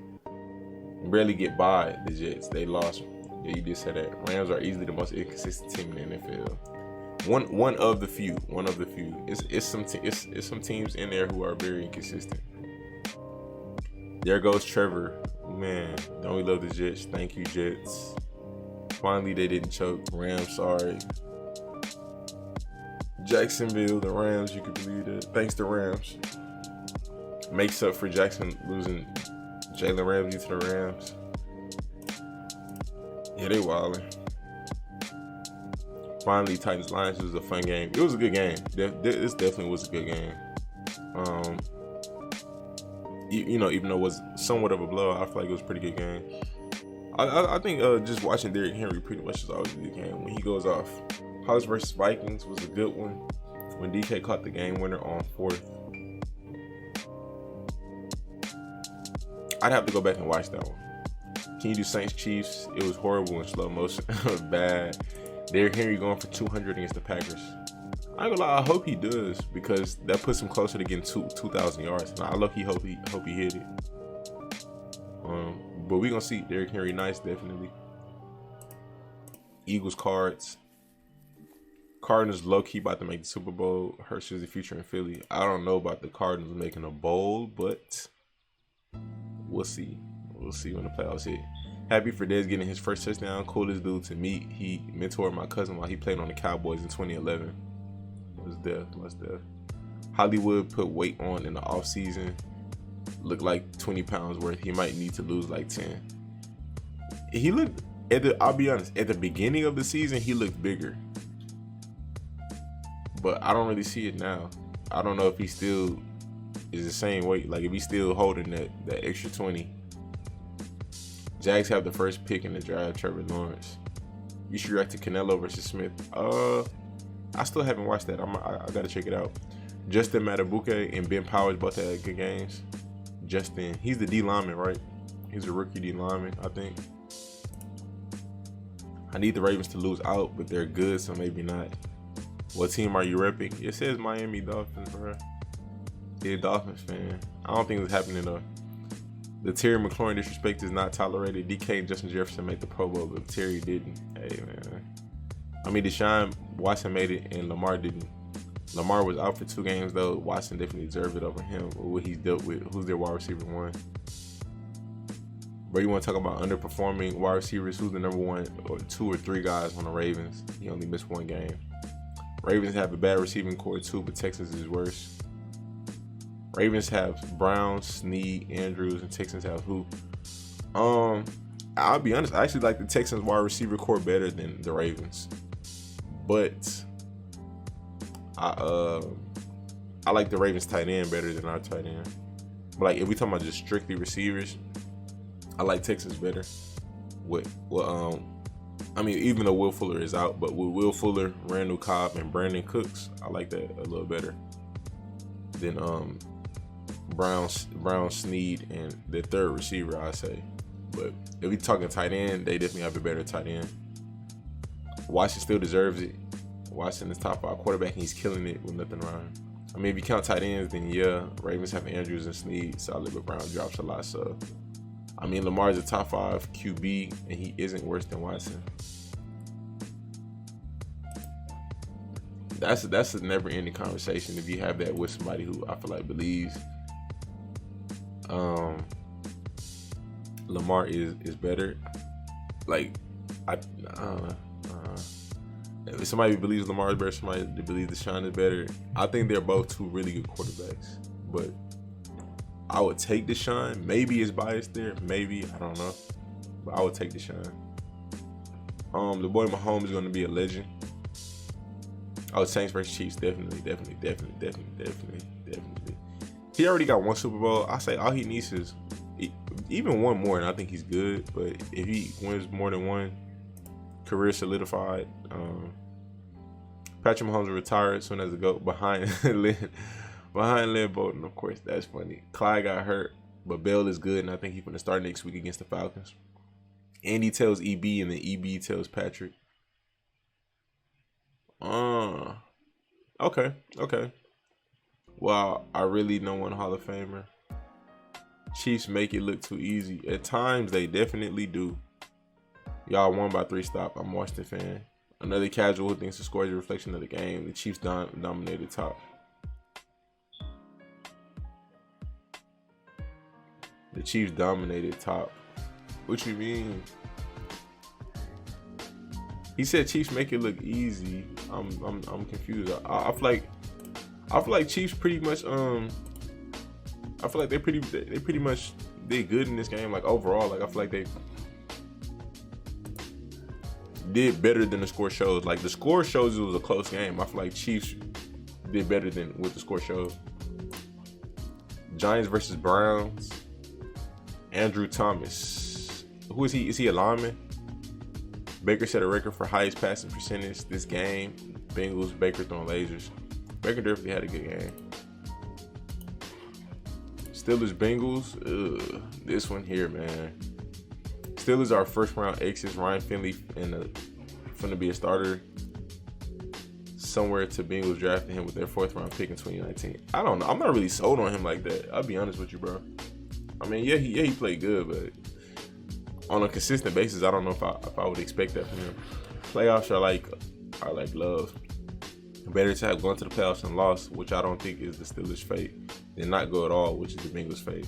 Barely get by the Jets. They lost. Yeah, you just said that. Rams are easily the most inconsistent team in the NFL. One of the few. It's some teams in there who are very inconsistent. There goes Trevor. Man, don't we love the Jets? Thank you, Jets. Finally, they didn't choke. Rams, sorry. Jacksonville, the Rams, you could believe that. Thanks to Rams. Makes up for Jackson losing Jalen Ramsey to the Rams. Yeah, they wildin'. Finally, Titans Lions was a fun game. It was a good game. This definitely was a good game. Even though it was somewhat of a blowout, I feel like it was a pretty good game. I think just watching Derrick Henry pretty much is always a good game when he goes off. House versus Vikings was a good one when DK caught the game winner on 4th. I'd have to go back and watch that one. Can you do Saints Chiefs? It was horrible in slow motion. Bad. Derrick Henry going for 200 against the Packers. I ain't gonna lie, I hope he does because that puts him closer to getting 2,000 yards. And I hope he hit it. But we gonna see. Derrick Henry nice, definitely. Eagles Cards. Cardinals low-key about to make the Super Bowl. Hurts is the future in Philly. I don't know about the Cardinals making a bowl, but we'll see. We'll see when the playoffs hit. Happy for Dez getting his first touchdown. Coolest dude to meet. He mentored my cousin while he played on the Cowboys in 2011. Was there. Hollywood put weight on in the offseason. Looked like 20 pounds worth. He might need to lose like 10. He looked, I'll be honest, at the beginning of the season, he looked bigger. But I don't really see it now. I don't know if he still is the same weight. Like if he's still holding that extra 20. Jags have the first pick in the draft, Trevor Lawrence. You should react to Canelo versus Smith. I still haven't watched that. I gotta check it out. Justin Matabuke and Ben Powers both had good games. Justin, he's the D lineman, right? He's a rookie D lineman, I think. I need the Ravens to lose out, but they're good, so maybe not. What team are you repping? It says Miami Dolphins, bro. Yeah, Dolphins fan. I don't think it's happening though. The Terry McLaurin disrespect is not tolerated. DK and Justin Jefferson made the Pro Bowl, but Terry didn't. Hey, man. I mean, Deshaun Watson made it, and Lamar didn't. Lamar was out for 2 games, though. Watson definitely deserved it over him, or what he's dealt with. Who's their wide receiver 1? Bro, you want to talk about underperforming wide receivers? Who's the number 1 or 2 or 3 guys on the Ravens? He only missed 1 game. Ravens have a bad receiving core, too, but Texans is worse. Ravens have Brown, Snead, Andrews, and Texans have who? I'll be honest. I actually like the Texans wide receiver core better than the Ravens, but I like the Ravens tight end better than our tight end. But like if we talking about just strictly receivers, I like Texans better. I mean, even though Will Fuller is out, but with Will Fuller, Randall Cobb, and Brandon Cooks, I like that a little better than Brown, Snead, and the third receiver, I say. But if we talking tight end, they definitely have a better tight end. Washington still deserves it. Watson is top 5 quarterback, and he's killing it with nothing around. I mean, if you count tight ends, then yeah, Ravens have Andrews and Snead solid, but Brown drops a lot. So, I mean, Lamar is a top 5 QB, and he isn't worse than Watson. That's a never-ending conversation if you have that with somebody who I feel like believes Lamar is better. Like, if somebody believes Lamar is better, somebody believes Deshaun is better. I think they're both two really good quarterbacks, but I would take Deshaun. Maybe it's biased there, maybe, I don't know, but I would take Deshaun. The boy Mahomes is going to be a legend. Oh, Saints versus Chiefs, definitely. He already got one Super Bowl. I say all he needs is even one more, and I think he's good. But if he wins more than one, career solidified. Patrick Mahomes will retire as soon as it go behind Lynn Bolton. Of course, that's funny. Clyde got hurt, but Bell is good, and I think he's going to start next week against the Falcons. Andy tells EB, and then EB tells Patrick. Okay. Well, I really know one Hall of Famer. Chiefs make it look too easy. At times, they definitely do. Y'all won by 3 stops. I'm a Washington fan. Another casual who thinks the score is a reflection of the game. The Chiefs dominated top. The Chiefs dominated top. What you mean? He said Chiefs make it look easy. I'm confused. I feel like Chiefs pretty much I feel like they pretty much did good in this game. Like overall, like I feel like they did better than the score shows. Like the score shows it was a close game. I feel like Chiefs did better than what the score shows. Giants versus Browns. Andrew Thomas. Who is he? Is he a lineman? Baker set a record for highest passing percentage this game. Bengals, Baker throwing lasers. Baker definitely had a good game. Steelers, Bengals. This one here, man. Steelers are first round exits. Ryan Finley finna be a starter. Somewhere to Bengals drafted him with their 4th round pick in 2019. I don't know. I'm not really sold on him like that. I'll be honest with you, bro. I mean, yeah, he played good, but on a consistent basis, I don't know if I would expect that from him. Playoffs are like love. Better to have gone to the playoffs and lost, which I don't think is the Steelers' fate, than not go at all, which is the Bengals' fate.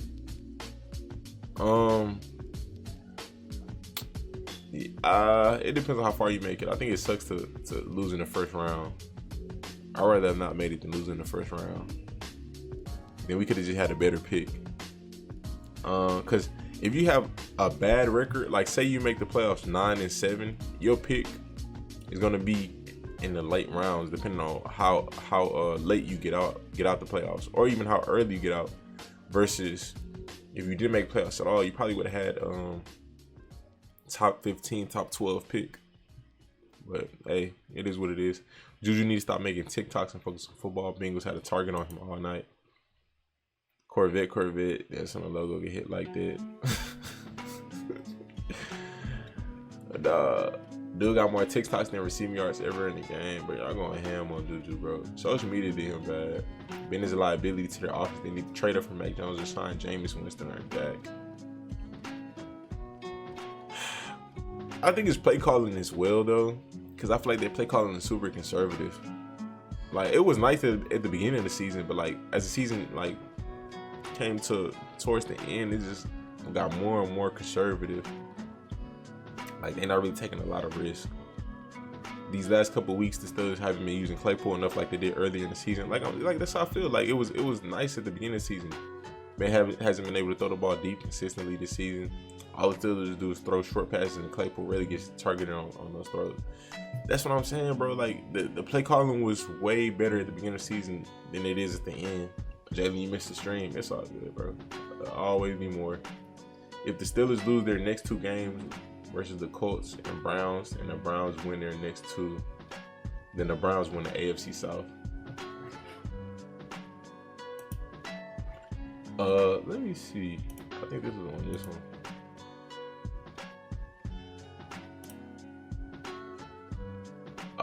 It depends on how far you make it. I think it sucks to lose in the first round. I'd rather have not made it than lose in the first round. Then we could have just had a better pick. Because if you have a bad record, like say you make the playoffs 9-7, your pick is gonna be in the late rounds, depending on how late you get out the playoffs, or even how early you get out. Versus if you didn't make playoffs at all, you probably would have had top 15, top 12 pick. But hey, it is what it is. Juju need to stop making TikToks and focus on football. Bengals had a target on him all night. Corvette. That's on the logo get hit like that. Dude got more TikToks than receiving yards ever in the game, but y'all going ham on Juju, bro. Social media did him bad. Ben is a liability to their offense. They need to trade up for Mac Jones or sign Jameis Winston or Dak. I think his play calling as well, though, because I feel like their play calling is super conservative. Like, it was nice at the beginning of the season, but like as the season like came towards the end, it just got more and more conservative. Like, they're not really taking a lot of risk. These last couple of weeks, the Steelers haven't been using Claypool enough like they did earlier in the season. Like that's how I feel. Like it was nice at the beginning of the season. Man hasn't been able to throw the ball deep consistently this season. All the Steelers do is throw short passes, and Claypool really gets targeted on those throws. That's what I'm saying, bro. Like the play calling was way better at the beginning of the season than it is at the end. Jalen, you missed the stream. It's all good, bro. There'll always be more. If the Steelers lose their next 2 games versus the Colts and the Browns win their next 2, then the Browns win the AFC South. Let me see. I think this is on this one.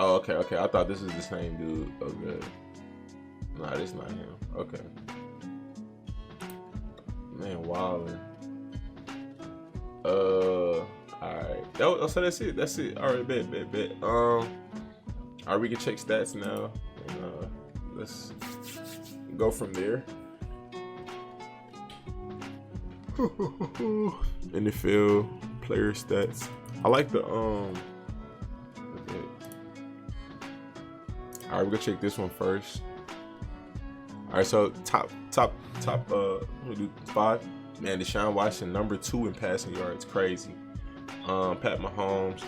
Oh, okay, okay. I thought this was the same dude. Okay. Nah, this not him. Okay. Man, Wilder. Alright. Oh, so that's it. That's it. Alright, bet. Alright, we can check stats now. And, let's go from there. NFL player stats. I like the okay. Alright, we're gonna check this one first. Alright, so top we'll do 5. Man, Deshaun Watson, number 2 in passing yards, crazy. Pat Mahomes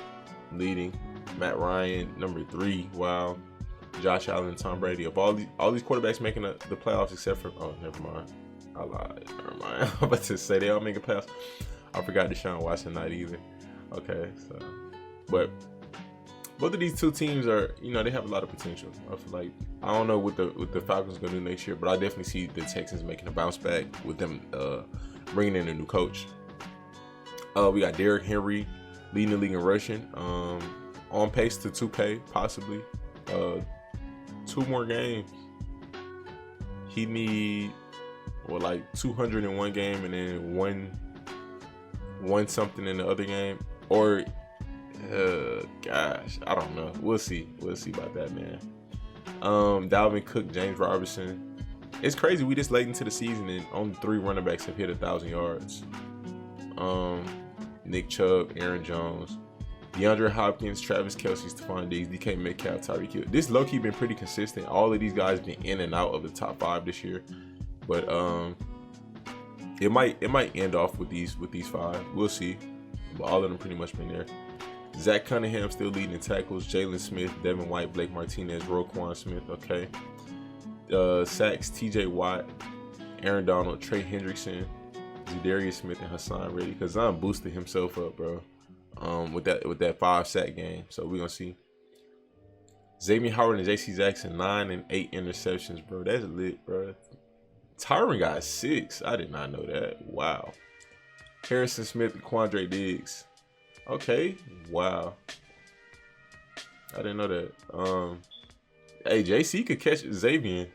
leading. Matt Ryan, number 3. Wow. Josh Allen, Tom Brady. Of all these quarterbacks making the playoffs except for never mind. I lied. Never mind. I'm about to say they all making playoffs. I forgot Deshaun Watson not either. Okay, so but both of these two teams are, they have a lot of potential. I feel like I don't know what the Falcons gonna do next year, but I definitely see the Texans making a bounce back with them bringing in a new coach. We got Derrick Henry leading the league in rushing, on pace to 2K possibly. 2 more games. He need 200 in one game and then one something in the other game, or gosh, I don't know. We'll see about that, man. Dalvin Cook, James Robinson. It's crazy. We just late into the season and only 3 running backs have hit 1,000 yards. Nick Chubb, Aaron Jones, DeAndre Hopkins, Travis Kelce, Stephon Diggs, DK Metcalf, Tyreek Hill. This low-key been pretty consistent. All of these guys been in and out of the top 5 this year, but it might end off with these 5. We'll see. But all of them pretty much been there. Zach Cunningham still leading in tackles. Jalen Smith, Devin White, Blake Martinez, Roquan Smith. Okay. Sacks, TJ Watt, Aaron Donald, Trey Hendrickson, Zadarius Smith, and Hassan Reddy. Because Zion boosted himself up, bro. With that 5 sack game. So we're gonna see. Xavier Howard and JC Jackson, 9 and 8 interceptions, bro. That's lit, bro. Tyron got 6. I did not know that. Wow. Harrison Smith and Quandre Diggs. Okay. Wow. I didn't know that. Hey, JC could catch Xavier.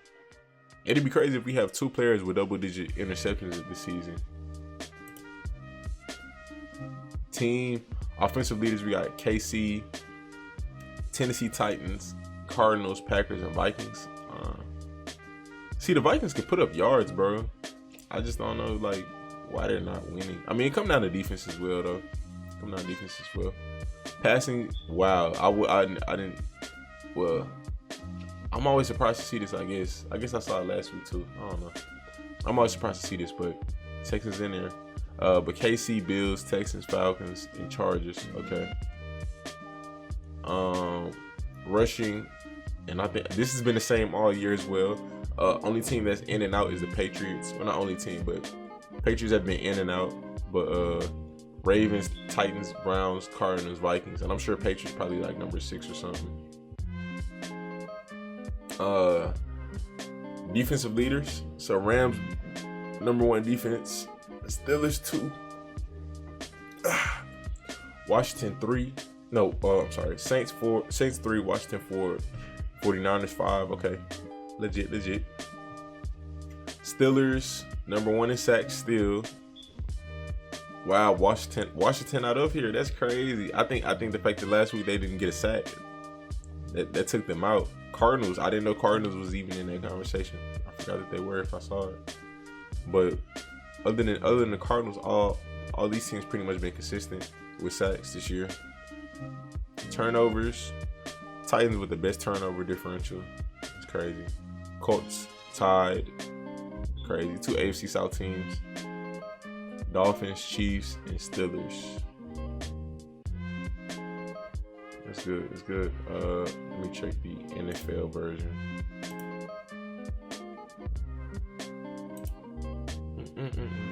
It'd be crazy if we have 2 players with double-digit interceptions this season. Team offensive leaders, we got KC, Tennessee Titans, Cardinals, Packers, and Vikings. See, the Vikings can put up yards, bro. I just don't know, why they're not winning. I mean, it come down to defense as well, though. Passing, wow. I didn't. Well, I'm always surprised to see this. I guess I saw it last week too. I don't know. I'm always surprised to see this, but Texans in there. But KC, Bills, Texans, Falcons, and Chargers. Okay. Rushing, and I think this has been the same all year as well. Only team that's in and out is the Patriots. Well, not only team, but Patriots have been in and out. But Ravens, Titans, Browns, Cardinals, Vikings, and I'm sure Patriots probably number 6 or something. Defensive leaders. So Rams, number 1 defense. Steelers 2. Washington 3. No, I'm sorry. Saints 4. Saints 3. Washington 4. 49ers 5. Okay. Legit. Steelers, number 1 in sacks still. Wow, Washington out of here. That's crazy. I think the fact that last week they didn't get a sack, that took them out. Cardinals, I didn't know Cardinals was even in that conversation. I forgot that they were if I saw it. But other than the Cardinals, all these teams pretty much been consistent with sacks this year. Turnovers, Titans with the best turnover differential. It's crazy. Colts tied. Crazy. 2 AFC South teams. Dolphins, Chiefs, and Steelers. That's good. Let me check the NFL version.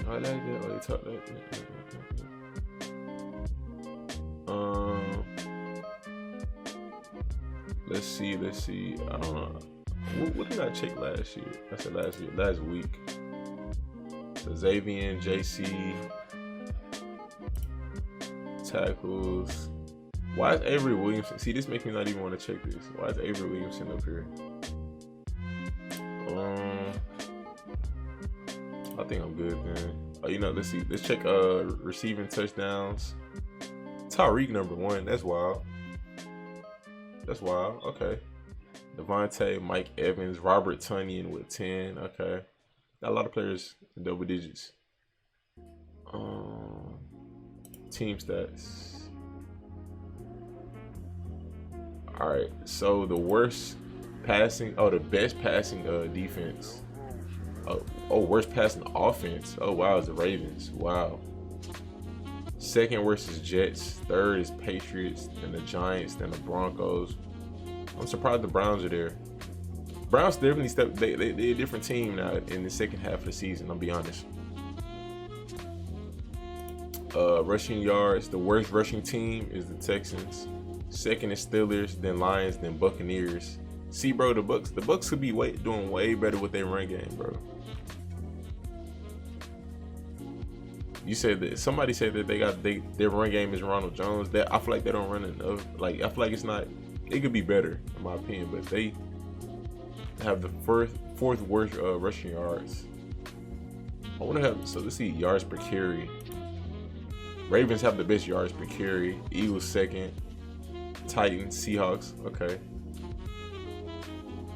I like that. Oh, they talk that. Let's see. I don't know. What did I check last year? I said last week. So Xavier, JC, tackles, Why is Avery Williamson? See, this makes me not even want to check this. Why is Avery Williamson up here? I think I'm good, man. Oh, you know, let's see. Let's check receiving touchdowns. Tyreek #1. That's wild. That's wild. Okay. Devontae, Mike Evans, Robert Tonyan with 10. Okay. Got a lot of players in double digits. Team stats. All right. So the worst passing. Oh, the best passing defense. Worst passing offense. Oh wow, it's the Ravens. Wow. Second worst is Jets. Third is Patriots. Then the Giants. Then the Broncos. I'm surprised the Browns are there. Browns definitely they're a different team now in the second half of the season. I'll be honest. Rushing yards. The worst rushing team is the Texans. Second is Steelers. Then Lions. Then Buccaneers. See, bro, the Bucks could be doing way better with their run game, bro. You said that somebody said that their run game is Ronald Jones. That I feel like they don't run enough. Like I feel like it's not. It could be better in my opinion, but they have the fourth worst rushing yards. I want to have let's see yards per carry. Ravens have the best yards per carry. Eagles second. Titans, Seahawks. Okay.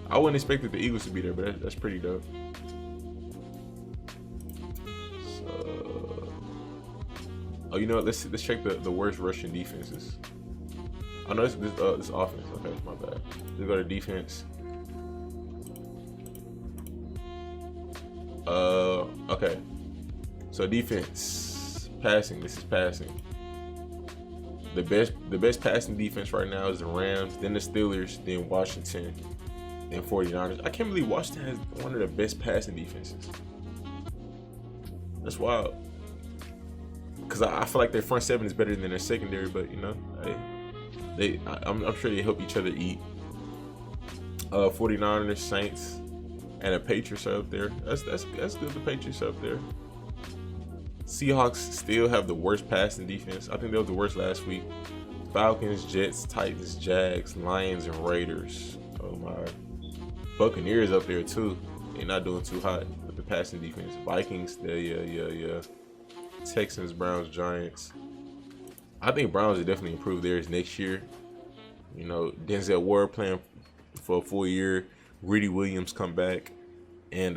I wouldn't expect the Eagles to be there, but that's pretty dope. So, you know what? Let's check the worst Russian defenses. I know this offense. Okay, my bad. Let's go to defense. Okay. So defense, passing. This is passing. The best passing defense right now is the Rams, then the Steelers, then Washington. And 49ers. I can't believe Washington has one of the best passing defenses. That's wild. Because I feel like their front seven is better than their secondary, but you know, I'm sure they help each other eat. 49ers, Saints, and the Patriots are up there. That's good. The Patriots are up there. Seahawks still have the worst passing defense. I think they were the worst last week. Falcons, Jets, Titans, Jags, Lions, and Raiders. Oh my. Buccaneers up there too. They're not doing too hot with the passing defense. Vikings, yeah. Texans, Browns, Giants. I think Browns will definitely improve theirs next year. You know, Denzel Ward playing for a full year. Greedy Williams come back, and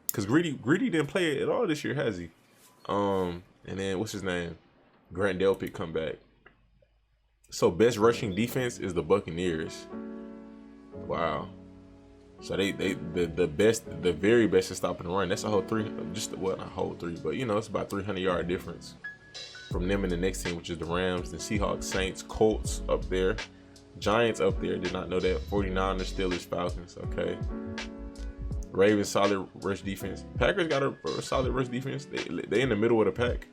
because Greedy didn't play at all this year, has he? And then what's his name? Grant Delpit come back. So best rushing defense is the Buccaneers. Wow. So the very best is stopping the run. That's a whole not whole three, but you know, it's about 300-yard difference from them and the next team, which is the Rams, the Seahawks, Saints, Colts up there, Giants up there. Did not know that. 49ers, Steelers, Falcons. Okay. Ravens solid rush defense. Packers got a solid rush defense. They in the middle of the pack.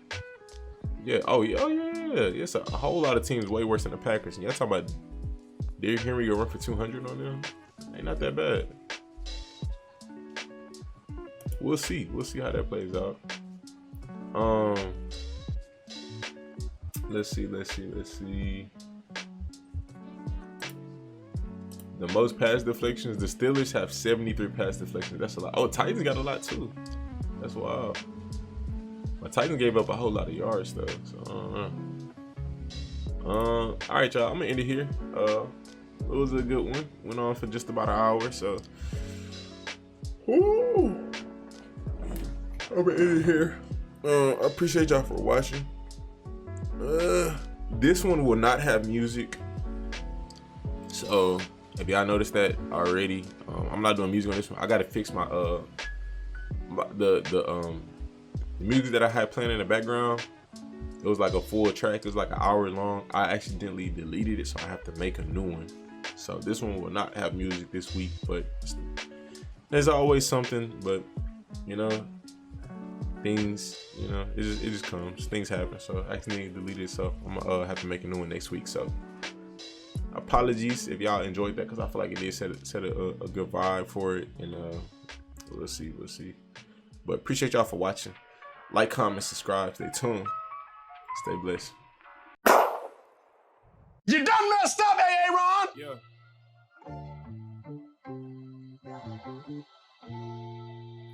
Yeah. Oh yeah. It's a whole lot of teams way worse than the Packers. And y'all talking about Derrick Henry will run for 200 on them? Ain't not that bad. We'll see. We'll see how that plays out. Let's see. The most pass deflections. The Steelers have 73 pass deflections. That's a lot. Oh, Titans got a lot too. That's wild. My Titans gave up a whole lot of yards though. So all right, y'all. I'm gonna end it here. It was a good one. Went on for just about an hour. So, I'm gonna end it here. I appreciate y'all for watching. This one will not have music. So if y'all noticed that already, I'm not doing music on this one. I gotta fix my the music that I had playing in the background. It was like a full track. It was like an hour long. I accidentally deleted it, so I have to make a new one. So this one will not have music this week, but there's always something. But you know, things, you know, it just comes. Things happen. So I accidentally deleted it, so I'm gonna have to make a new one next week. So apologies if y'all enjoyed that, because I feel like it did set a good vibe for it. And we'll see. But appreciate y'all for watching. Like, comment, subscribe. Stay tuned. Stay blessed. Yeah.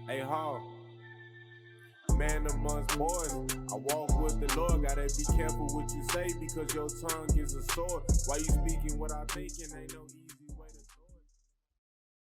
Hey, Hall. Man amongst boys, I walk with the Lord. Gotta be careful what you say because your tongue is a sword. Why you speaking what I think and ain't no easy.